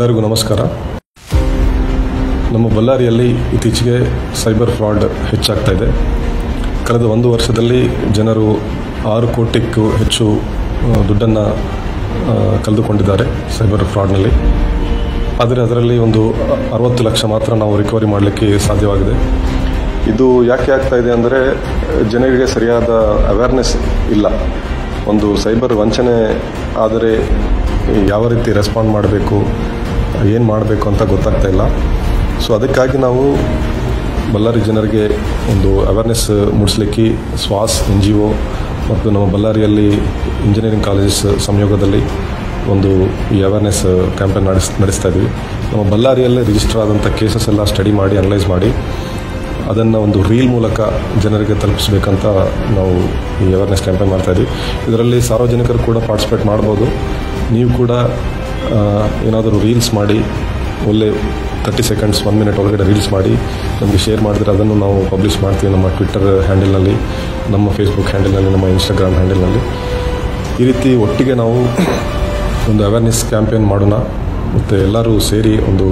ಎಲ್ಲರಿಗೂ ನಮಸ್ಕಾರ. ನಮ್ಮ ಬಳ್ಳಾರಿಯಲ್ಲಿ ಇತ್ತೀಚೆಗೆ ಸೈಬರ್ ಫ್ರಾಡ್ ಹೆಚ್ಚಾಗ್ತಾ ಇದೆ. ಕಳೆದ 1 ವರ್ಷದಲ್ಲಿ ಜನರು 6 ಕೋಟಿಗೂ ಹೆಚ್ಚು ದುಡ್ಡನ್ನು ಕಳೆದುಕೊಂಡಿದ್ದಾರೆ ಸೈಬರ್ ಫ್ರಾಡ್ನಲ್ಲಿ. ಆದರೆ ಅದರಲ್ಲಿ ಒಂದು 60 ಲಕ್ಷ ಮಾತ್ರ ನಾವು ರಿಕವರಿ ಮಾಡಲಿಕ್ಕೆ ಸಾಧ್ಯವಾಗಿದೆ. ಇದು ಯಾಕೆ ಆಗ್ತಾ ಇದೆ ಅಂದರೆ ಜನರಿಗೆ ಸರಿಯಾದ ಅವೇರ್ನೆಸ್ ಇಲ್ಲ. ಒಂದು ಸೈಬರ್ ವಂಚನೆ ಆದರೆ ಯಾವ ರೀತಿ ರೆಸ್ಪಾಂಡ್ ಮಾಡಬೇಕು, ಏನು ಮಾಡಬೇಕು ಅಂತ ಗೊತ್ತಾಗ್ತಾ ಇಲ್ಲ. ಸೊ ಅದಕ್ಕಾಗಿ ನಾವು ಬಳ್ಳಾರಿ ಜನರಿಗೆ ಒಂದು ಅವೇರ್ನೆಸ್ ಮೂಡಿಸಲಿಕ್ಕೆ ಸ್ವಾಸ್ NGO ಮತ್ತು ನಮ್ಮ ಬಳ್ಳಾರಿಯಲ್ಲಿ ಇಂಜಿನಿಯರಿಂಗ್ ಕಾಲೇಜಸ್ ಸಂಯೋಗದಲ್ಲಿ ಒಂದು ಈ ಅವೇರ್ನೆಸ್ ಕ್ಯಾಂಪೇನ್ ನಡೆಸ್ತಾ ಇದ್ವಿ. ನಮ್ಮ ಬಳ್ಳಾರಿಯಲ್ಲೇ ರಿಜಿಸ್ಟರ್ ಆದಂಥ ಕೇಸಸ್ ಎಲ್ಲ ಸ್ಟಡಿ ಮಾಡಿ ಅನಲೈಸ್ ಮಾಡಿ ಅದನ್ನು ಒಂದು ರೀಲ್ ಮೂಲಕ ಜನರಿಗೆ ತಲುಪಿಸ್ಬೇಕಂತ ನಾವು ಈ ಅವೇರ್ನೆಸ್ ಕ್ಯಾಂಪೇನ್ ಮಾಡ್ತಾಯಿದ್ವಿ. ಇದರಲ್ಲಿ ಸಾರ್ವಜನಿಕರು ಕೂಡ ಪಾರ್ಟಿಸಿಪೇಟ್ ಮಾಡ್ಬೋದು. ನೀವು ಕೂಡ ಏನಾದರೂ ರೀಲ್ಸ್ ಮಾಡಿ ಒಳ್ಳೆ 30 ಸೆಕೆಂಡ್ಸ್ 1 ಮಿನಿಟ್ ಒಳಗಡೆ ರೀಲ್ಸ್ ಮಾಡಿ ನಮಗೆ ಶೇರ್ ಮಾಡಿದರೆ ಅದನ್ನು ನಾವು ಪಬ್ಲಿಷ್ ಮಾಡ್ತೀವಿ ನಮ್ಮ ಟ್ವಿಟ್ಟರ್ ಹ್ಯಾಂಡಲ್ನಲ್ಲಿ, ನಮ್ಮ ಫೇಸ್ಬುಕ್ ಹ್ಯಾಂಡಲ್ನಲ್ಲಿ, ನಮ್ಮ ಇನ್ಸ್ಟಾಗ್ರಾಮ್ ಹ್ಯಾಂಡಲ್ನಲ್ಲಿ. ಈ ರೀತಿ ಒಟ್ಟಿಗೆ ನಾವು ಒಂದು ಅವೇರ್ನೆಸ್ ಕ್ಯಾಂಪೇನ್ ಮಾಡೋಣ ಮತ್ತು ಎಲ್ಲರೂ ಸೇರಿ ಒಂದು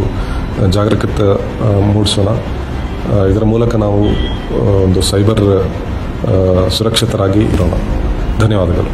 ಜಾಗರೂಕತೆ ಮೂಡಿಸೋಣ. ಇದರ ಮೂಲಕ ನಾವು ಒಂದು ಸೈಬರ್ ಸುರಕ್ಷಿತರಾಗಿ ಇರೋಣ. ಧನ್ಯವಾದಗಳು.